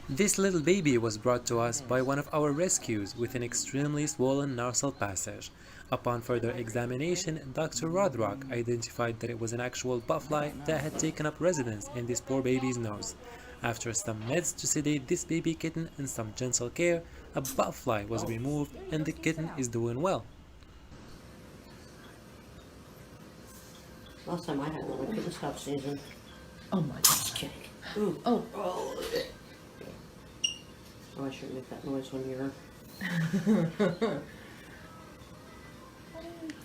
This little baby was brought to us by one of our rescues with an extremely swollen nostril passage. Upon further examination, Dr. Rodrock identified that it was an actual botfly that had taken up residence in this poor baby's nose. After some meds to sedate this baby kitten and some gentle care, a botfly was removed and the kitten is doing well. Last time I had one, I couldn't stop sneezing. Oh my God. Just kidding. Ooh. Oh. Oh, I shouldn't make that noise when you're...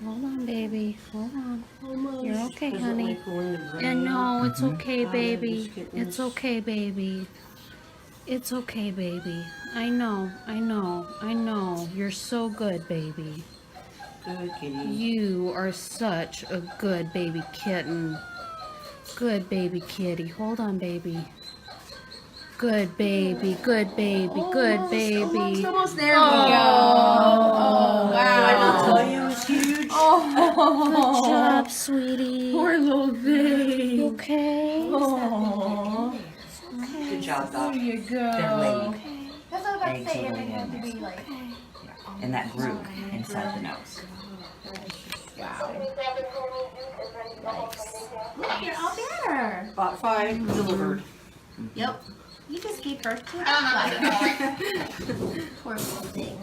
Hold on, baby. Hold on. Almost. You're okay, Doesn't honey. like going to Yeah, brain. no, it's okay, Ah, baby. kittens. It's okay, baby. It's okay, baby. I know, I know, I know. You're so good, baby. Good kitty. You are such a good baby kitten. Good baby kitty. Hold on, baby. Good baby, good baby, good baby. Almost there we go. Oh, Did I not wow. tell you it was huge? Good Oh, job, sweetie. poor little thing. You okay? Oh, Good job, there Doc. you go. Okay. That's what I was about to Eggs say. are If laid it had in to there. be like, In that groove inside the nose. Wow. look, you're all better. Botfly delivered. Yep. You just gave birth to a butterfly. Poor little thing.